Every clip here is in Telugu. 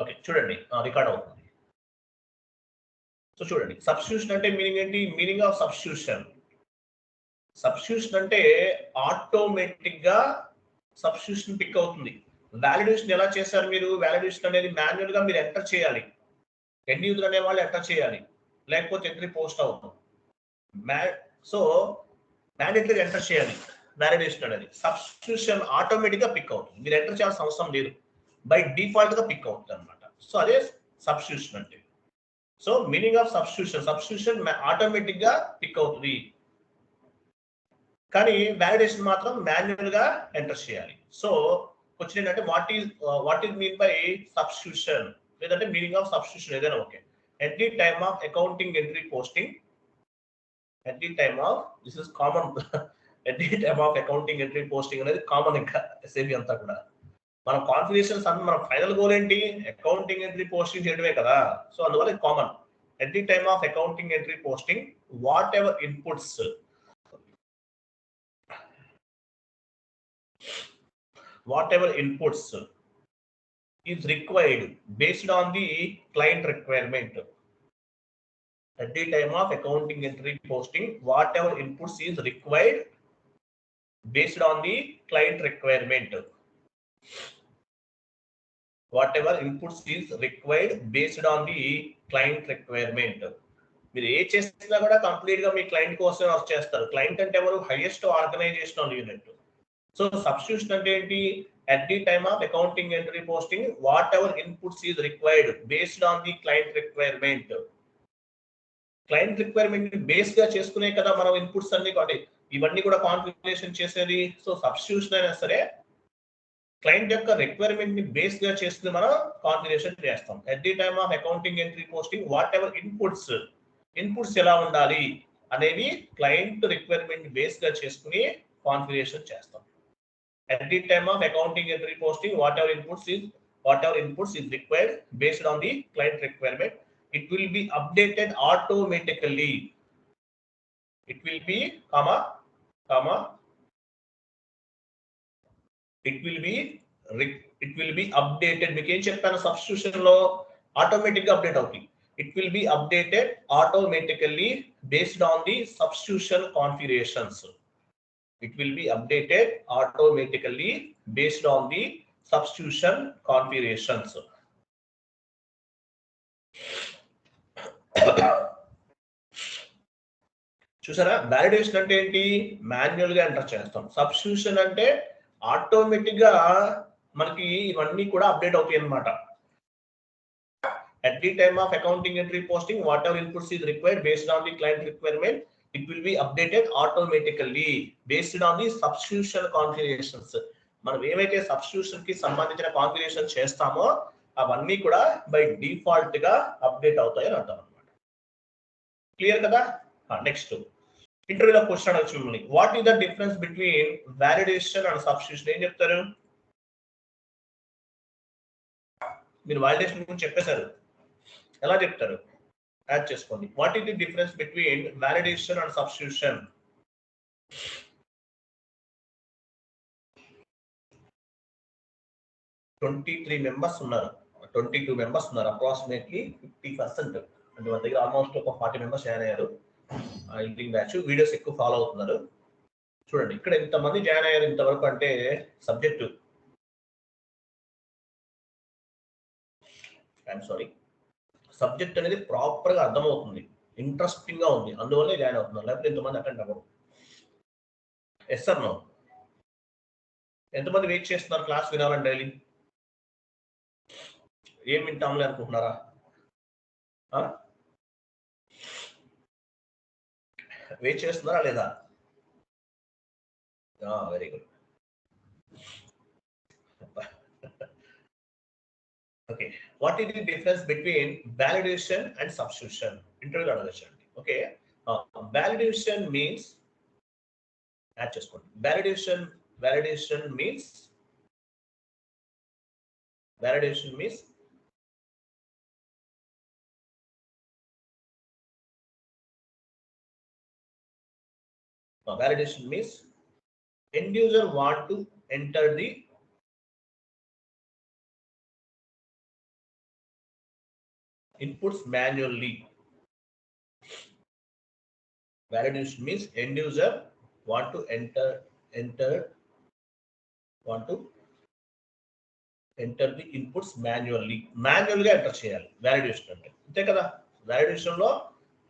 ఓకే చూడండి రికార్డ్ అవుతుంది. సో చూడండి సబ్స్టిట్యూషన్ అంటే మీనింగ్ ఏంటి? Meaning of substitution. సబ్స్టిట్యూషన్ అంటే ఆటోమేటిక్ గా సబ్స్టిట్యూషన్ పిక్ అవుతుంది. వాలిడేషన్ ఎలా చేశారు మీరు? వాలిడేషన్ అనేది మాన్యువల్ గా మీరు ఎంటర్ చేయాలి. ఎండ్ యూజర్ అనే వాళ్ళు ఎంటర్ చేయాలి, లేకపోతే ఎంట్రీ పోస్ట్ అవుతుంది. సో మ్యాండేటరీ ఎంటర్ చేయాలి. వాలిడేషన్ అనేది సబ్స్టిట్యూషన్ ఆటోమేటిక్ గా పిక్ అవుతుంది. మీరు ఎంటర్ చేయాల్సిన అవసరం లేదు, బై డిఫాల్ట్ గా పిక్ అవుతుంది అనమాట. సో అదే సబ్స్టిట్యూషన్ అంటే. So meaning of substitution automatic గా పిక్ అవుతుంది, కానీ వాలిడేషన్ మాత్రం మాన్యువల్ గా ఎంటర్ చేయాలి. సో క్వశ్చన్ ఏంటంటే what is mean by substitution, లేదంటే మీనింగ్ ఆఫ్ సబ్స్టిట్యూషన్ ఏదైనా okay. At the time of accounting entry posting, at the time of this is common at the time of accounting entry posting అనేది కామన్. ఇంకా ఎస్ఏబి అంతా కూడా మన కాన్ఫిగరేషన్స్ అన్ని మన ఫైనల్ గోల్ ఏంటి? అకౌంటింగ్ ఎంట్రీ పోస్టింగ్ చేయడమే కదా. సో అందువల్ల ఇది common. At the time of accounting entry posting what ever inputs is required based on the client requirement. At the time of accounting entry posting, whatever inputs is required based on the client requirement. Whatever inputs is required based on the client requirement. మీరు ఏ చేసినా కూడా కంప్లీట్ గా మీ క్లయింట్ కోసం వర్క్ చేస్తారు. క్లయింట్ అంటే ఎవరు? Highest organizational unit. So substitution అంటే ఏంటి? at the time of accounting entry posting whatever inputs is required based on the client requirement. Client requirement base గా చేసుకునే కదా మనం ఇన్పుట్స్ అన్ని ఇవన్నీ కూడా కాన్ఫిగరేషన్ చేసేది. సో సబ్స్టిట్యూషన్ అయినా సరే క్లయింట్ యొక్క రిక్వైర్మెంట్ ని బేస్ గా చేసుకుని మనం కాన్ఫిగరేషన్ చేస్తాం. at the time of accounting entry posting whatever inputs ఎలా ఉండాలి అనేవి క్లయింట్ రిక్వైర్మెంట్ బేస్ గా చేసుకుని కాన్ఫిగరేషన్ చేస్తాం. At the time of accounting entry posting, whatever inputs is required based on the client requirement, it will be updated automatically. It will be updated. మీకు ఏం చెప్పాను? సబ్స్టిట్యూషన్ లో ఆటోమేటిక్ గా అప్డేట్ అవుతుంది. It will be updated automatically based on the substitution configurations. It will be updated automatically based on the substitution configurations. చూసారా? వాలిడేషన్ అంటే ఏంటి? మాన్యువల్ గా ఎంటర్ చేస్తాం. సబ్స్టిట్యూషన్ అంటే ఆటోమేటిక్ గా మనకి ఇవన్నీ కూడా అప్డేట్ అవుతాయి అన్నమాట. At the time of accounting entry posting, whatever inputs is required based on the client requirement, it will be updated automatically based on the substitution configurations. మనం ఏవైతే సబ్స్టిట్యూషన్ కి సంబంధించిన కాన్ఫిగరేషన్ చేస్తామో అవన్నీ కూడా బై డిఫాల్ట్ గా అప్డేట్ అవుతాయి అని అర్థం అనమాట. క్లియర్ కదా? నెక్స్ట్ ఇంటర్వ్యూలో క్వశ్చన్ అడగచ్చు మిమ్మల్ని, what is the difference between validation and substitution? ఏం చెప్తారు మీరు? వాలిడేషన్ గురించి చెప్పేశారు, ఎలా చెప్తారు? యాడ్ చేసుకోండి. What is the difference between validation and substitution? Members ఉన్నారు, 22 మెంబర్స్ ఉన్నారు, అప్రాక్సిమేట్లీ 50%. అంటే మన దగ్గర ఆల్మోస్ట్ ఒక 40 మెంబర్స్ జాయిన్ అయ్యారు. ఈవినింగ్ బ్యాచ్ వీడియోస్ ఎక్కువ ఫాలో అవుతున్నారు. చూడండి ఇక్కడ ఇంతమంది జాయిన్ అయ్యారు ఇంతవరకు. అంటే సబ్జెక్టు సబ్జెక్ట్ అనేది ప్రాపర్ గా అర్థమవుతుంది, ఇంట్రెస్టింగ్ గా ఉంది, అందువల్లే జాయిన్ అవుతున్నారు. లేకపోతే ఎంతమంది అటెండ్ అవ్వరు. Yes sir no? ఎంతమంది వెయిట్ చేస్తున్నారు క్లాస్ వినాలని డైలీ? ఏం వింటాంలే అనుకుంటున్నారా? వెయిట్ చేస్తున్నారా లేదా? Very good. Okay, what is the difference between validation and substitution? Interview అడగచ్చండి. Okay, validation means add చేసుకోండి. validation means Validation means end user want to enter the inputs manually. Validation means end user want to enter the inputs manually. గా ఎంటర్ చేయాలి వాలిడేషన్ అంటే, అంతే కదా. వాలిడేషన్ లో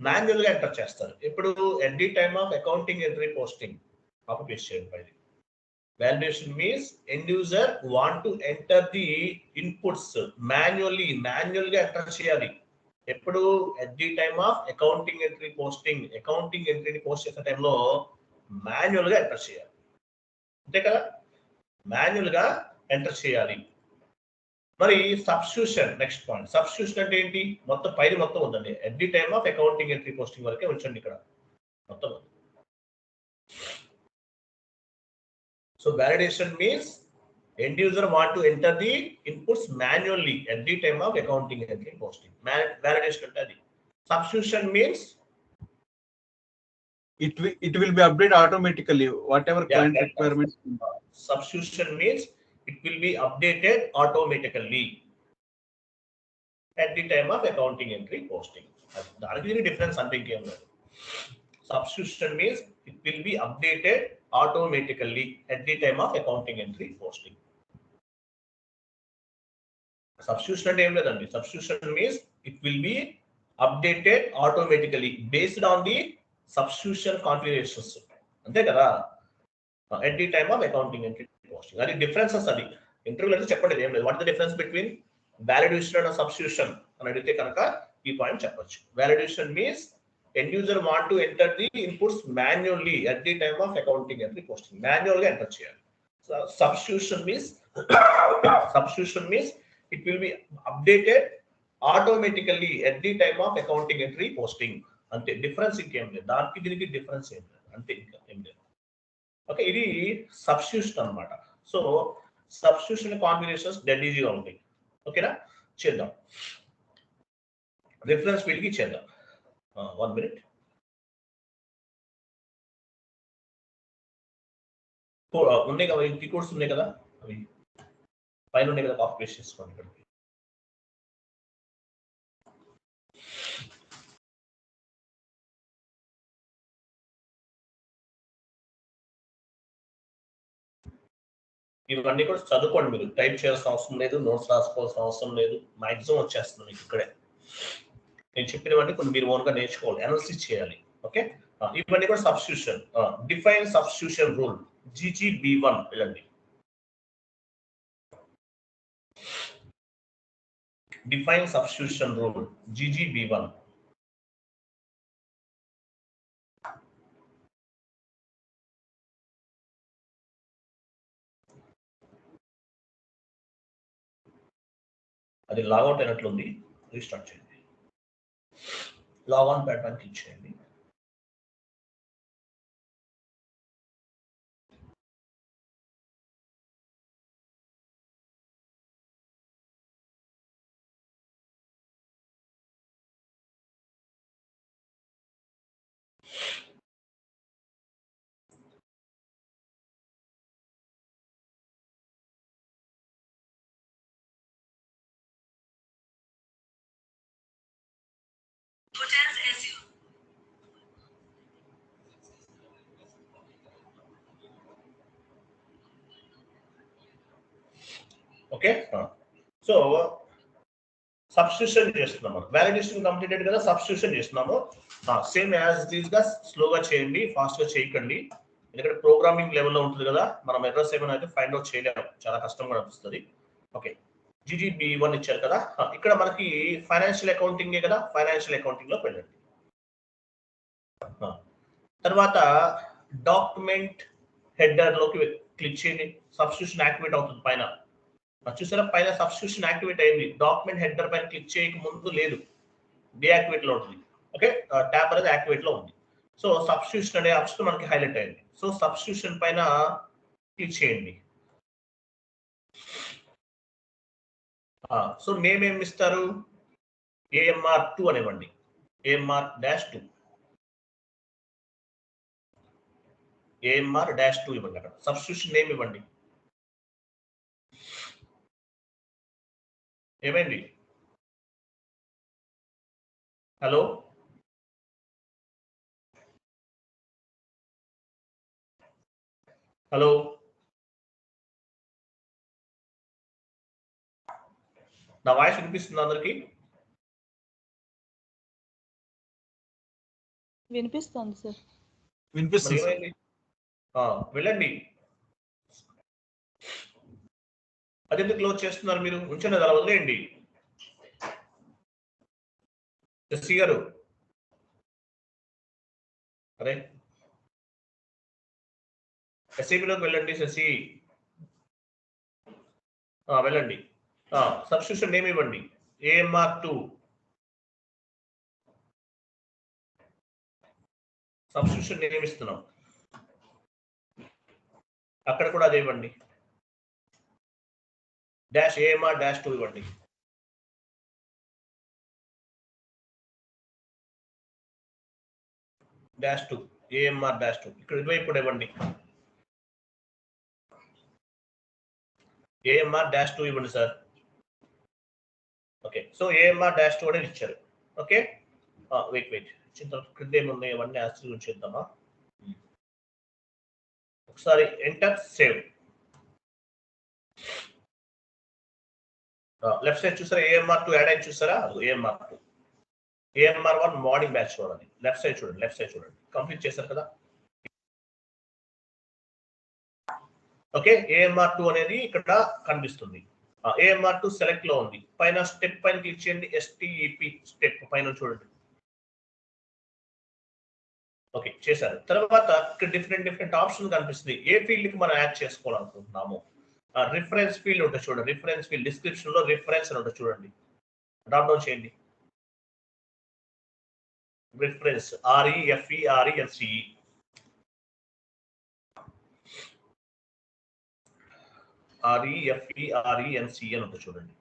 మాన్యువల్ గా ఎంటర్ చేస్తారు. ఇప్పుడు at the time of accounting entry posting copy paste చేయండి పైది. Validation means end user want to enter the inputs manually గా ఎంటర్ చేయాలి. ఎప్పుడు at the time of accounting entry posting, accounting ఎంట్రీని పోస్ట్ చేసే టైంలో మాన్యువల్ గా ఎంటర్ చేయాలి, అంతే కదా. మాన్యువల్ గా ఎంటర్ చేయాలి. మరి సబ్స్టిట్యూషన్ నెక్స్ట్ పాయింట్. సబ్స్టిట్యూషన్ అంటే ఏంటి? మొత్తం పైన మొత్తం ఉందండి. At the time of accounting entry posting వరకే ఉంచండి ఇక్కడ మొత్తం. So validation means end user want to enter the inputs manually at the time of accounting entry posting. Validation అంటే అది. Substitution means it will be updated automatically whatever client requirements. Substitution means it will be updated automatically at the time of accounting entry posting. దానికి డిఫరెన్స్ అంటే ఇంకేం లేదు. Substitution means it will be updated automatically at the time of accounting entry posting. Substitution అంటే ఏం లేదండి. Substitution means it will be updated automatically based on the substitution configurations, అంతే కదా. at the time of accounting entry posting. అది డిఫరెన్సెస్. అది ఇంటర్వ్యూలో అయితే చెప్పండి ఏం లేదు. What the difference between validation and substitution అని అడిగితే కనుక ఈ పాయింట్ చెప్పొచ్చు. Validation means end user want to enter the inputs manually at the time of accounting entry posting. Manual గా ఎంటర్ చేయాలి. Substitution means it will be updated automatically at the time of accounting entry posting. అంతే, డిఫరెన్స్ ఇంకేం లేదు. దానికి దీనికి డిఫరెన్స్ ఏం లేదు, అంతే, ఇంకా ఏం లేదు. ఓకే, ఇది సబ్స్టిట్యూషన్ అన్నమాట. సో సబ్స్టిట్యూషన్ కాంబినేషన్స్ డెడ్ ఈజీగా ఉంటాయి. ఓకేనా, చేద్దాం. రిఫరెన్స్ వీళ్ళకి చేద్దాం. 1 minute. ఉన్నాయి కదా ఈ కోడ్స్ ఉన్నాయి కదా, అవి పైన ఉన్నాయి కదా, కాపీ పేస్ట్ చేసుకోండి ఇక్కడ. ఇవన్నీ కూడా చదువుకోండి. మీరు టైప్ చేయాల్సిన అవసరం లేదు, నోట్స్ రాసుకోవాల్సిన అవసరం లేదు. మాక్సిమం వచ్చేస్తుంది మీకు ఇక్కడే. నేను చెప్పినవన్నీ కొన్ని మీరు ఓన్గా నేర్చుకోవాలి, అనాలిసిస్ చేయాలి. ఓకే, ఇవన్నీ కూడా substitution. Define substitution rule GGB1 వెళ్ళండి. Define substitution rule GGB1. అది లాగౌట్ అయినట్లుంది, రీస్టార్ట్ చేయండి. లాగ్ ఆన్ పెట్టడానికి క్లిక్ చేయండి. ఓకే, సో సబ్స్టిట్యూషన్ చేస్తున్నాము. వాలిడేషన్ కంప్లీటెడ్ కదా, సబ్స్టిట్యూషన్ చేస్తున్నాము. సేమ్ యాజ్ ఇట్ ఈస్ గా స్లోగా చేయండి, ఫాస్ట్ గా చేయకండి. ఎందుకంటే ప్రోగ్రామింగ్ లెవెల్లో ఉంటుంది కదా, మనం ఎర్రర్స్ ఏమైనా అయితే ఫైండ్ అవుట్ చేయలేము, చాలా కష్టంగా అనిపిస్తుంది. ఓకే, GGB1 ఇచ్చారు కదా. ఇక్కడ మనకి ఫైనాన్షియల్ అకౌంటింగే కదా, ఫైనాన్షియల్ అకౌంటింగ్ లో వెళ్ళండి. తర్వాత డాక్యుమెంట్ హెడర్ లోకి క్లిక్ చేయండి. సబ్స్టిట్యూషన్ యాక్టివేట్ అవుతుంది పైన. చూసారా, పైన సబ్స్టిట్యూషన్ యాక్టివేట్ అయింది. డాక్యుమెంట్ హెడర్ పైన క్లిక్ చేయక ముందు లేదు, డియాక్టివేట్ లో ఉంటుంది. ఓకే, ట్యాబ్ అనేది యాక్టివేట్ లో ఉంది. సో సబ్స్టిట్యూషన్ అనే ఆప్షన్ మనకి హైలైట్ అయింది. సో సబ్స్టిట్యూషన్ పైన క్లిక్ చేయండి. సో నేమ్ ఏమి ఇస్తారు? AMR2 అనివ్వండి, AMR-2. AMR -2 ఇవ్వండి. అక్కడ సబ్స్టిట్యూషన్ నేమ్ ఇవ్వండి. ఏమైంది? హలో, హలో, నా వాయిస్ వినిపిస్తుంది అందరికి? వినిపిస్తుంది సార్. వినిపిస్తుంది సార్. ఏమైంది? వెళ్ళండి. అదెందుకు క్లోజ్ చేస్తున్నారు మీరు? ఉంచండి, అలా వదిలేయండి. శశి గారు, అరే ఎస్ఐపిలోకి వెళ్ళండి. శశి వెళ్ళండి. సబ్స్టిట్యూషన్ నేమ్ ఇవ్వండి. AMR2 సబ్స్టిట్యూషన్ నేమ్ ఇస్తున్నాం. అక్కడ కూడా అదే ఇవ్వండి. -AMR-2 ఇవ్వండి. -2 AMR-2 ఇక్కడ ఇటువైపు కూడా ఇవ్వండి. AMR-2 ఇవ్వండి సార్. ఓకే, సో AMR-2 అనేది ఇచ్చారు. ఓకే, వెయిట్ క్రింద ఏమున్నాయి అవన్నీ యాక్చువల్ ఉంచేద్దామా? ఒకసారి ఎంటర్ సేవ్. లెఫ్ట్ సైడ్ చూసారా AMR-2 యాడ్ అయింది చూసారా? AMR-2 AMR-1 మార్నింగ్ బ్యాచ్ చూడండి. లెఫ్ట్ సైడ్ చూడండి. కంప్లీట్ చేశారు కదా? ఓకే, AMR-2 అనేది ఇక్కడ కనిపిస్తుంది. AMR-2 సెలెక్ట్ లో ఉంది. పైన స్టెప్ పైన క్లిక్ చేయండి. STEP స్టెప్ పైన చూడండి. ఓకే, చేశారు. తర్వాత ఇక్కడ డిఫరెంట్ ఆప్షన్ కనిపిస్తుంది. ఏ ఫీల్డ్ కి మనం యాడ్ చేసుకోవాలనుకుంటున్నాము. రిఫరెన్స్ ఫీల్డ్ ఉంటుంది చూడండి. రిఫరెన్స్ ఫీల్డ్ డిస్క్రిప్షన్ లో రిఫరెన్స్ అని ఉంటుంది చూడండి. డ్రాప్ డౌన్ చేయండి. రిఫరెన్స్ REFERENCE REFERENCE అని ఉంటుంది చూడండి.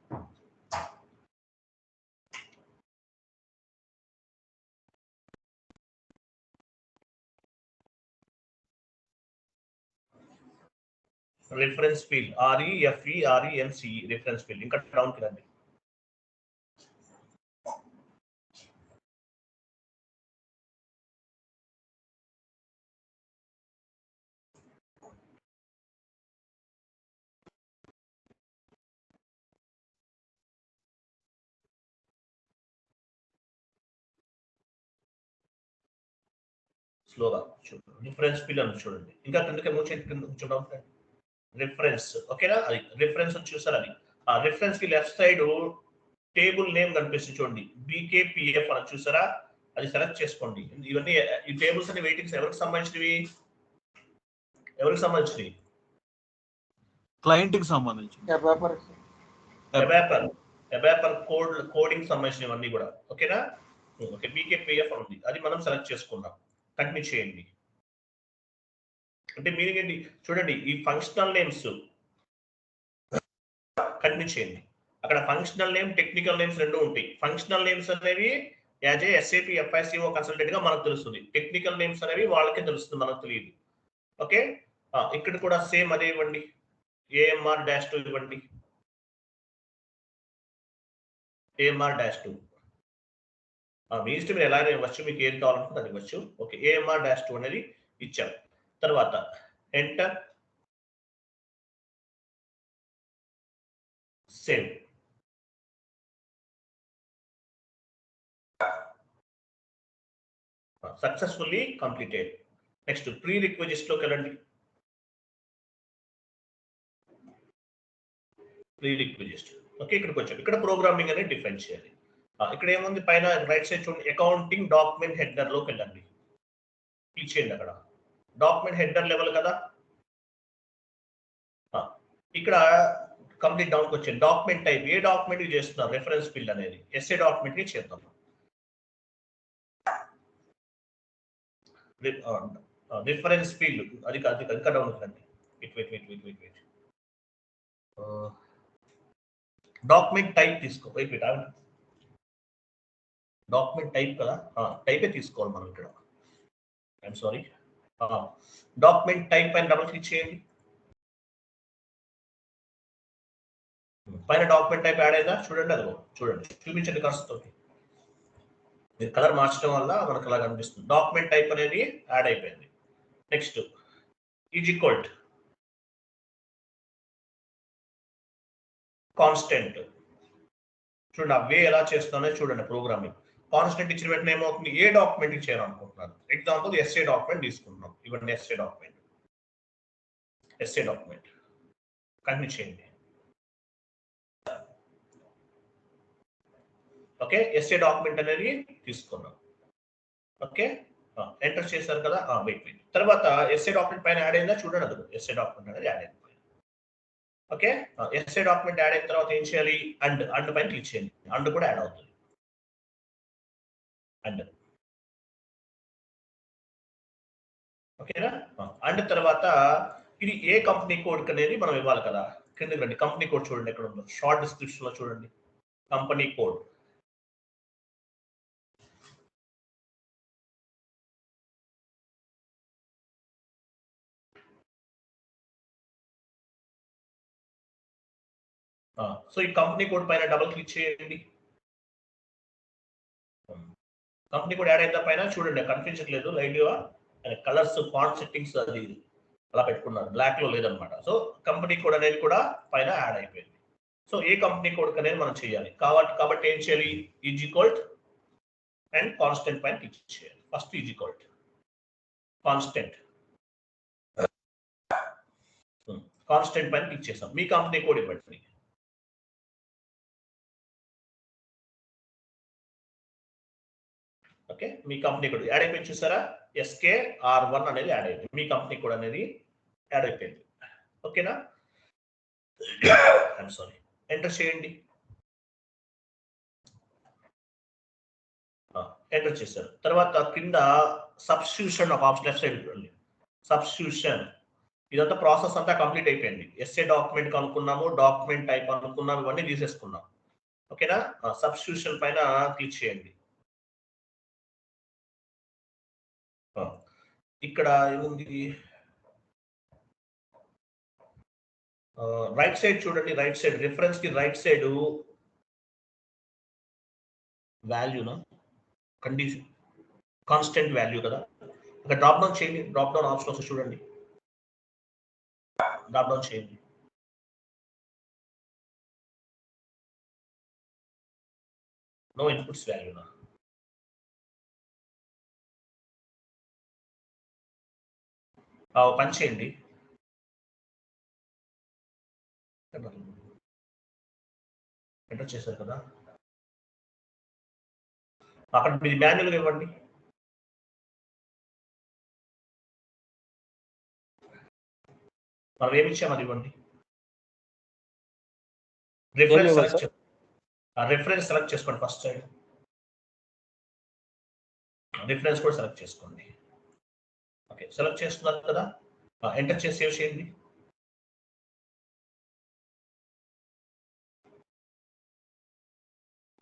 Reference field REFERENCE reference field. ఇంకా డౌన్ కి రండి. స్లోగా చూడండి. రిఫరెన్స్ ఫీల్డ్ అని చూడండి. ఇంకా కిందకి చూడండి. రిఫరెన్స్, ఓకేనా? అది రిఫరెన్స్ చూసారు. అది ఆ రిఫరెన్స్ కి లెఫ్ట్ సైడ్ టేబుల్ నేమ్ కనిపిస్తుంది చూడండి. BKPF అని చూసారా? అది సెలెక్ట్ చేసుకోండి. ఇవన్నీ ఈ టేబుల్స్ అన్ని వెయిటింగ్స్ ఎవరికి సంబంధించినవి? క్లయింట్ కి సంబంధించి అబాపర్ కోడింగ్ సంబంధించినవన్నీ కూడా. ఓకేనా? ఓకే, BKPF ఉంది. అది మనం సెలెక్ట్ చేసుకుందాం. కంటిన్యూ చేయండి. అంటే మీనింగ్ ఏంటి చూడండి. ఈ ఫంక్షనల్ నేమ్స్ కంటిన్యూ చేయండి. అక్కడ ఫంక్షనల్ నేమ్, టెక్నికల్ నేమ్స్ రెండు ఉంటాయి. ఫంక్షనల్ నేమ్స్ అనేవి as a SAP FICO consultant గా మనకు తెలుస్తుంది. టెక్నికల్ నేమ్స్ అనేవి వాళ్ళకే తెలుస్తుంది, మనకు తెలియదు. ఓకే, ఇక్కడ కూడా సేమ్ అదే ఇవ్వండి. AMR-2 ఇవ్వండి. AMR-2 మీ ఇష్టం, మీరు ఎలా ఇవ్వచ్చు. మీకు ఏం కావాలనుకుంటే అది ఇవ్వచ్చు. ఓకే, AMR-2 అనేది ఇచ్చాం. తర్వాత enter save. Successfully completed. Next prerequisite లోకి వెళ్ళండి. ప్రీ రిక్వెజిస్ట్. ఓకే, ఇక్కడికి వచ్చాం. ఇక్కడ ప్రోగ్రామింగ్ అనేది డిఫైన్ చేయాలి. ఇక్కడ ఏముంది పైన రైట్ సైడ్ చూడండి. అకౌంటింగ్ డాక్యుమెంట్ హెడర్ లోకి వెళ్ళండి. క్లిక్ చేయండి. అక్కడ డాక్యుమెంట్ హెడర్ లెవెల్ కదా. ఇక్కడ కంప్లీట్ డౌన్కి వచ్చాను. డాక్యుమెంట్ టైప్ ఏ డాక్యుమెంట్ చేస్తున్నారు? రెఫరెన్స్ ఫీల్డ్ అనేది SA డాక్యుమెంట్ ని చేద్దాం. రిఫరెన్స్ ఫీల్డ్ అది ఇంకా డౌన్ కండి. వెయిట్ డాక్యుమెంట్ టైప్ తీసుకో. వెయిట్ డాక్యుమెంట్ టైప్ కదా, టైపే తీసుకోవాలి మనం ఇక్కడ. I'm sorry. డాక్యుమెంట్ టైప్ పైన డబుల్ క్లిక్ చేయండి. పైన డాక్యుమెంట్ టైప్ యాడ్ అయిందా చూడండి, అది చూడండి, చూపించండి కర్సర్ తోటి. మీరు కలర్ మార్చడం వల్ల మనకు అలా కనిపిస్తుంది. డాక్యుమెంట్ టైప్ అనేది యాడ్ అయిపోయింది. Next is equal to constant. చూడండి ఆ వే ఎలా చేస్తానో చూడండి. ప్రోగ్రామింగ్ కాన్స్టెంట్ ఇచ్చిన వెంటనే ఏమవుతుంది, ఏ డాక్యుమెంట్ చేయాలనుకుంటున్నారు. ఎగ్జాంపుల్ ఎస్ఏ డాక్యుమెంట్ తీసుకుంటున్నాం. ఇవ్వండి SA document, SA document continue చేయండి. ఓకే, ఎస్ఏ డాక్యుమెంట్ అనేది తీసుకున్నాం. ఓకే, ఎంటర్ చేశారు కదా. వెయిట్ తర్వాత ఎస్ఏ డాక్యుమెంట్ పైన యాడ్ అయిందా చూడండి, అది ఎస్ఏ డాక్యుమెంట్ అనేది యాడ్ అయిపోయింది. ఓకే, ఎస్ఏ డాక్యుమెంట్ యాడ్ అయిన తర్వాత ఏం చేయాలి, అండ్ పైన క్లిక్ చేయండి. అండ్ కూడా యాడ్ అవుతుంది. అండ్ ఓకేనా. అండ్ తర్వాత ఇది ఏ కంపెనీ కోడ్ అనేది మనం ఇవ్వాలి కదా. కిందకి రండి, కంపెనీ కోడ్ చూడండి ఎక్కడ ఉందో, షార్ట్ డిస్క్రిప్షన్ లో చూడండి కంపెనీ కోడ్. సో ఈ కంపెనీ కోడ్ పైన డబుల్ క్లిక్ చేయండి. కంపెనీ కోడ్ యాడ్ అయిన పైన చూడండి, కనిపించట్లేదు లైట్ గా కలర్స్ ఫాంట్ సెట్టింగ్స్ అది అలా పెట్టుకున్నారు, బ్లాక్ లో లేదనమాట. సో కంపెనీ కోడ్ అనేది కూడా పైన యాడ్ అయిపోయింది. సో ఏ కంపెనీ కోడ్ అనేది మనం చేయాలి కాబట్టి ఏం చేయాలి, ఈజ్ ఈక్వల్ అండ్ కాన్స్టెంట్ పైన క్లిక్ చేయాలి. First is equal constant, constant పైన క్లిక్ చేసాం. మీ కంపెనీ కోడ్ ఇవ్వండి. ఓకే, మీ కంపెనీ కోడ్ యాడ్ అయిపోయింది చూసారా, SKR1 అనేది యాడ్ అయింది. మీ కంపెనీ కోడ్ అనేది యాడ్ అయిపోయింది. ఓకేనా, ఐఎమ్ సారీ. ఎంటర్ చేయండి. ఎంటర్ చేశారు. తర్వాత కింద సబ్స్టిట్యూషన్ ఒక ఆప్షన్ లెఫ్ట్ సైడ్ చూడండి, సబ్స్టిట్యూషన్. ఇదంతా ప్రాసెస్ అంతా కంప్లీట్ అయిపోయింది. ఎస్ఏ డాక్యుమెంట్ అనుకున్నాము, డాక్యుమెంట్ టైప్ అనుకున్నాము, ఇవన్నీ తీసేసుకున్నాం. ఓకేనా, సబ్స్టిట్యూషన్ పైన క్లిక్ చేయండి. ఇక్కడ ఏముంది, రైట్ సైడ్ చూడండి, రైట్ సైడ్ రిఫరెన్స్ కి రైట్ సైడ్ వాల్యూనా కండిషన్ కాన్స్టెంట్ వాల్యూ కదా. అక్కడ డ్రాప్ డౌన్ చేయండి, డ్రాప్ డౌన్ ఆప్షన్ వస్తుంది చూడండి, డ్రాప్ డౌన్ చేయండి. నో ఇన్పుట్స్ వాల్యూనా, పని చేయండి. ఎంటర్ చేశారు కదా, అక్కడ మీరు మాన్యువల్గా ఇవ్వండి. మనం ఏమి ఇచ్చాము అది ఇవ్వండి. రిఫరెన్స్ సెలెక్ట్ చేసుకోండి. ఫస్ట్ సైడ్ రిఫరెన్స్ కూడా సెలెక్ట్ చేసుకోండి. ఓకే, సెలెక్ట్ చేసుకున్నారు కదా, ఎంటర్ చేసి సేవ్ చేయండి.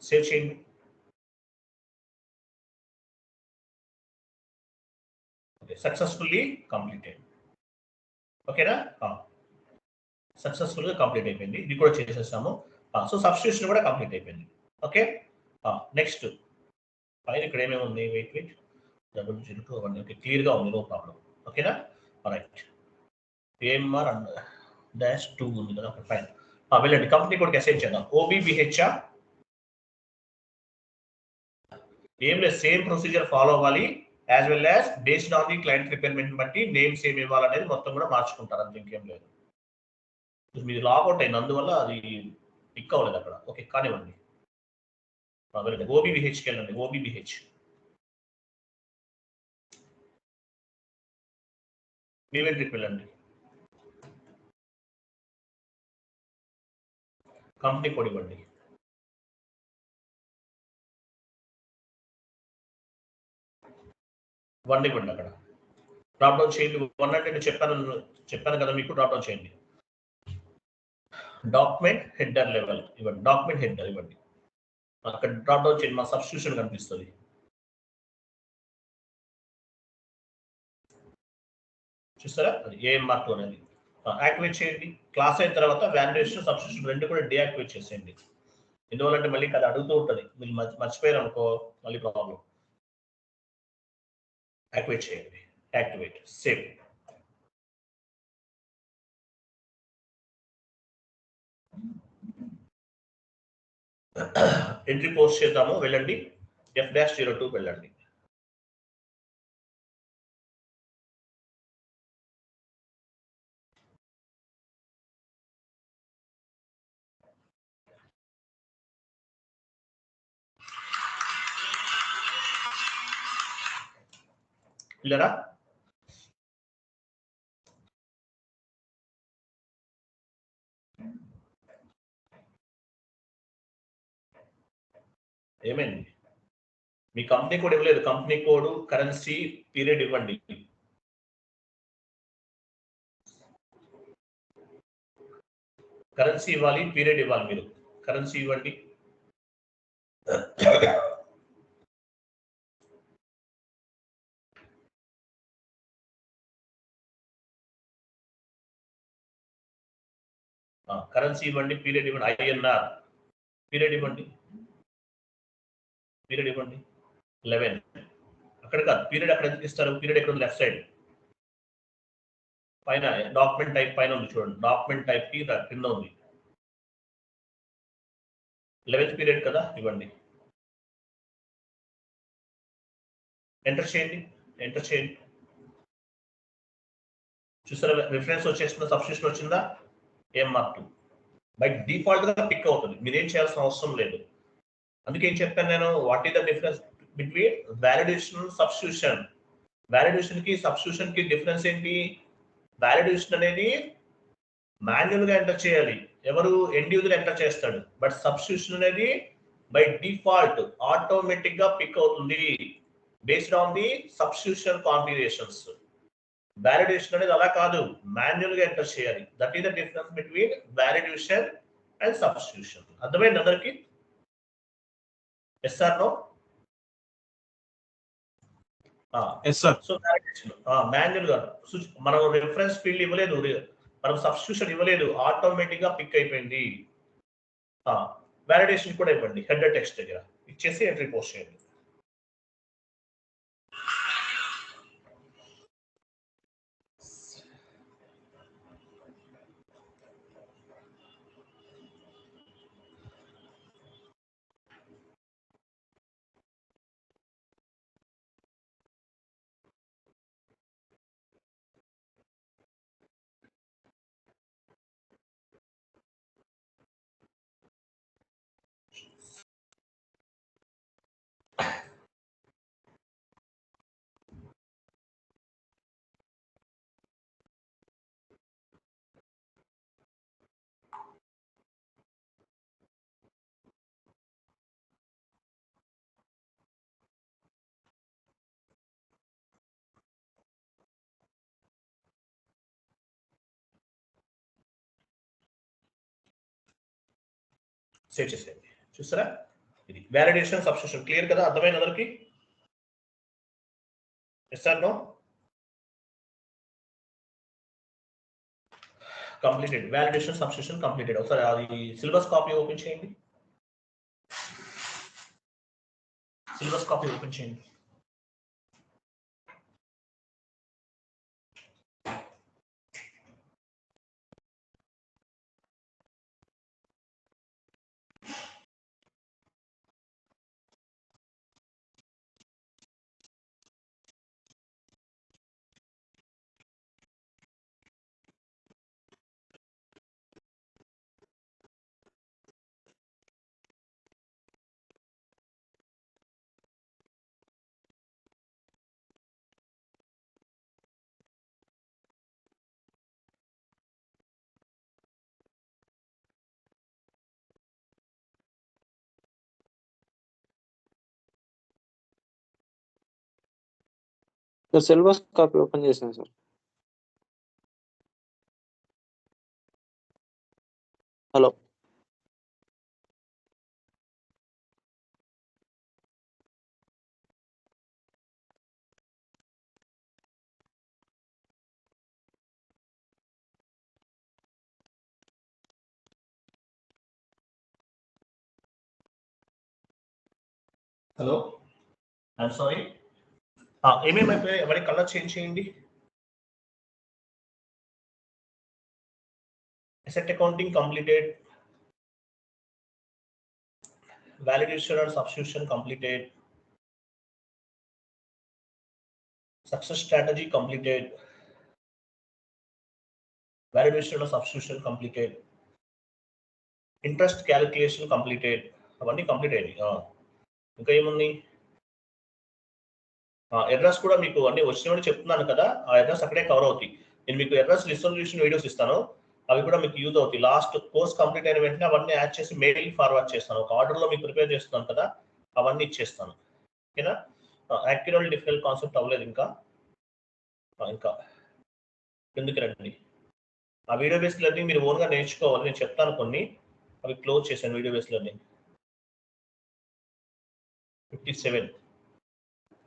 సేవ్ చేయండి. Okay, successfully completed. ఓకేనా, సక్సెస్ఫుల్ గా కంప్లీట్ అయిపోయింది. ఇది కూడా చేసేసాము. సో సబ్స్టిట్యూషన్ కూడా కంప్లీట్ అయిపోయింది. ఓకే, నెక్స్ట్ పైన ఇక్కడ ఏమేమి ఉంది, వెయిట్ .002 అవన్నీ ఓకే, క్లియర్ గా ఉంది, నో ప్రాబ్లం. ఓకేనా, రైట్. AMR -2 ఉంది కదా పైన. వెళ్ళండి, కంపెనీ కోడ్కి అసైన్ చేద్దాం. OBBH ఏం లేదు, సేమ్ ప్రొసీజర్ ఫాలో అవ్వాలి. As well as based on the client requirement బట్టి నేమ్స్ ఏమి ఇవ్వాలనేది మొత్తం కూడా మార్చుకుంటారు, అంత ఇంకేం లేదు. మీది లాగౌట్ అయింది, అందువల్ల అది పిక్ అవ్వలేదు అక్కడ. ఓకే, కానివ్వండి. వెళ్ళండి, OBBHకి వెళ్ళండి. OBBH ఈవెంట్కి వెళ్ళండి. కంపెనీ కోడ్ ఇవ్వండి. వన్ ఇవ్వండి. అక్కడ డ్రాప్ డౌన్ చేయండి. 1 అంటే నేను చెప్పాను కదా మీకు, డ్రాప్ డౌన్ చేయండి. డాక్యుమెంట్ హెడర్ లెవెల్ ఇవ్వండి, డాక్యుమెంట్ హెడర్ ఇవ్వండి. అక్కడ డ్రాప్ డౌన్ చేయండి, మా సబ్స్టిట్యూషన్ కనిపిస్తుంది. చూసారా అది AMR2 అనేది యాక్టివేట్ చేయండి. క్లాస్ అయిన తర్వాత వాలిడేషన్ సబ్స్టిట్యూషన్ రెండు కూడా డీయాక్టివేట్ చేసేయండి. ఎందువల్లంటే మళ్ళీ అది అడుగుతూ ఉంటుంది. మీరు మర్చిపోయారు అనుకో మళ్ళీ ప్రాబ్లం. యాక్టివేట్ చేయండి. Activate save. ఎంట్రీ పోస్ట్ చేద్దాము. వెళ్ళండి F-02 వెళ్ళండి. వెళ్ళరా? ఏమైంది? మీ కంపెనీ కోడ్ ఇవ్వలేదు. కంపెనీ కోడ్, కరెన్సీ, పీరియడ్ ఇవ్వండి. కరెన్సీ ఇవ్వాలి, పీరియడ్ ఇవ్వాలి. మీరు కరెన్సీ ఇవ్వండి. కరెన్సీ ఇవ్వండి, పీరియడ్ ఇవ్వండి. INR పీరియడ్ ఇవ్వండి. పీరియడ్ ఇవ్వండి 11. అక్కడ కాదు, పీరియడ్ అక్కడ ఎందుకు ఇస్తారు? పీరియడ్ ఎక్కడ ఉంది? లెఫ్ట్ సైడ్ పైన డాక్యుమెంట్ టైప్ పైన ఉంది చూడండి. డాక్యుమెంట్ టైప్ కి కింద ఉంది 11th పీరియడ్ కదా, ఇవ్వండి. ఎంటర్ చేయండి. ఎంటర్ చేయండి. చూసారా రిఫరెన్స్ వచ్చేసిన సబ్స్టిట్యూషన్ వచ్చిందా? AMR2 బై డిఫాల్ట్ గా పిక్ అవుతుంది. మీరేం చేయాల్సిన అవసరం లేదు. అందుకే ఏం చెప్పాను నేను, what is the difference between validation substitution. Validation కి సబ్స్టిట్యూషన్ కి డిఫరెన్స్ ఏంటి? వాలిడేషన్ అనేది మాన్యువల్ గా ఎంటర్ చేయాలి. ఎవరు? ఎండ్ యూజర్ ఎంటర్ చేస్తాడు. బట్ సబ్స్టిట్యూషన్ అనేది బై డిఫాల్ట్ ఆటోమేటిక్ గా పిక్ అవుతుంది based on the substitution configurations. Validation అనేది అలా కాదు, మాన్యువల్ గా ఎంటర్ చేయాలి. That is the difference between validation and substitution. అర్థమైంది అందరికి? Yes or no? Yes sir. So validation manual గా మనం రిఫరెన్స్ ఫీల్డ్ ఇవ్వలేదు, మనం సబ్స్టిట్యూషన్ ఇవ్వలేదు, ఆటోమేటిక్ గా పిక్ అయిపోయింది. వాలిడేషన్ కూడా ఇవ్వండి. హెడర్ టెక్స్ట్ దగ్గర ఇచ్చేసి ఎంట్రీ పోస్ట్ చేయండి. సేవ్ చేసేయండి. చూసారా ఇది వాలిడేషన్ సబ్స్టిట్యూషన్. క్లియర్ కదా? అర్థమైన అందరికి? Yes or no? Completed. Validation substitution completed. ఒకసారి అది సిలబస్ కాపీ ఓపెన్ చేయండి. సిలబస్ కాపీ ఓపెన్ చేయండి. సార్ సిలబస్ కాపీ ఓపెన్ చేశాను sir. Hello. Hello I'm sorry. ఏమేమి అయిపోయాయి? ఎవరి కలర్ చేంజ్ చేయండి. Asset accounting completed. Validation and substitution completed. Success strategy completed. Validation and substitution completed. Interest calculation completed. అవన్నీ కంప్లీట్ అయ్యాయి. ఇంకా ఏముంది? ఎర్రర్స్ కూడా మీకు అన్ని వచ్చినవి చెప్తున్నాను కదా, ఆ ఎర్రర్స్ అక్కడే కవర్ అవుతాయి. నేను మీకు ఎర్రర్స్ రిజల్యూషన్ వీడియోస్ ఇస్తాను, అవి కూడా మీకు యూజ్ అవుతాయి. లాస్ట్ కోర్స్ కంప్లీట్ అయిన వెంటనే అవన్నీ యాడ్ చేసి మెయిల్ ఫార్వర్డ్ చేస్తాను. ఒక ఆర్డర్లో మీకు ప్రిపేర్ చేస్తున్నాను కదా, అవన్నీ ఇచ్చేస్తాను. ఓకేనా? యాక్చువల్ డిఫరెంట్ కాన్సెప్ట్ అవ్వలేదు ఇంకా. ఎందుకు రండి, ఆ వీడియో బేస్డ్ లెర్నింగ్ మీరు ఓన్గా నేర్చుకోవాలి. నేను చెప్తాను కొన్ని, అవి క్లోజ్ చేశాను. వీడియో బేస్డ్ లెర్నింగ్ 57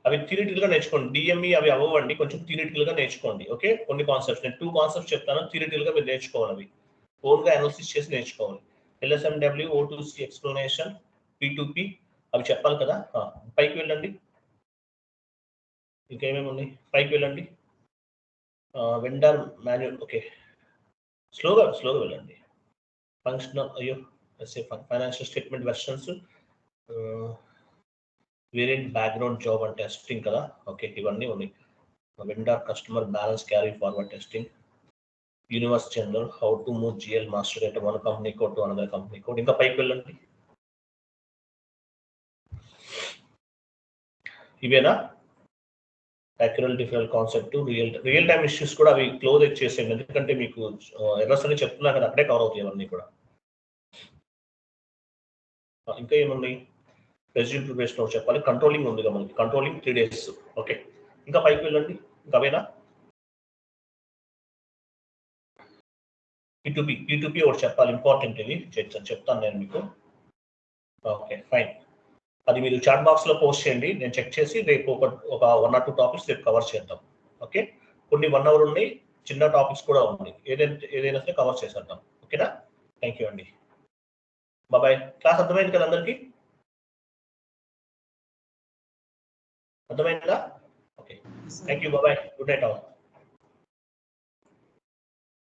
అవి థియరిటికల్ గా నేర్చుకోండి. డిఎంఈ అవి అవ్వండి, కొంచెం థియరిటికల్ గా నేర్చుకోండి. ఓకే, కొన్ని కాన్సెప్ట్స్, నేను 2 కాన్సెప్ట్స్ చెప్తాను, థియరిటికల్ గా మీరు నేర్చుకోవాలి. అవి ఓన్ గా అనాలిసిస్ చేసి నేర్చుకోవాలి. LSMW, O2C ఎక్స్ప్లెనేషన్, P2P అవి చెప్పాలి కదా. పైకి వెళ్ళండి. ఇంకేమేమి ఉన్నాయి? పైకి వెళ్ళండి. Vendor manual. ఓకే, స్లోగా వెళ్ళండి. Functional, financial statement versions, variant background job and testing కదా. ఓకే, ఇవన్నీ ఉన్నాయి. Vendor customer balance carry forward testing, universal journal, how to move GL master data one company code to another company code. ఇంకా పైకి వెళ్ళండి. ఇవేనా? Accrual different concept, real time issues కూడా అవి క్లోజ్ చేసేయండి, ఎందుకంటే మీకు ఎర్రర్స్ అని చెప్తున్నా కదా, అక్కడే కవర్ అవుతాయి అవన్నీ కూడా. ఇంకా ఏమున్నాయి? రెజ్యూమ్ ప్రిపరేషన్ ఒకటి చెప్పాలి. కంట్రోలింగ్ ఉంది కదా మనకి, కంట్రోలింగ్ 3 days. ఓకే, ఇంకా పైకి వెళ్ళండి. ఇంకా అవేనా? P2P ఒకటి చెప్పాలి, ఇంపార్టెంట్. ఇది చెప్తాను నేను మీకు. ఓకే ఫైన్, అది మీరు చాట్ బాక్స్ లో పోస్ట్ చేయండి, నేను చెక్ చేసి రేపు ఒక 1 or 2 టాపిక్స్ రేపు కవర్ చేద్దాం. ఓకే, కొన్ని 1 hour ఉన్నాయి, చిన్న టాపిక్స్ కూడా ఉన్నాయి. ఏదైనా సరే కవర్ చేసేద్దాం. ఓకేనా? థ్యాంక్ యూ అండి. బాయ్. క్లాస్ అర్థమైంది కదా అందరికి? అర్థమైందా? Okay, thank you. Bye. Good night all.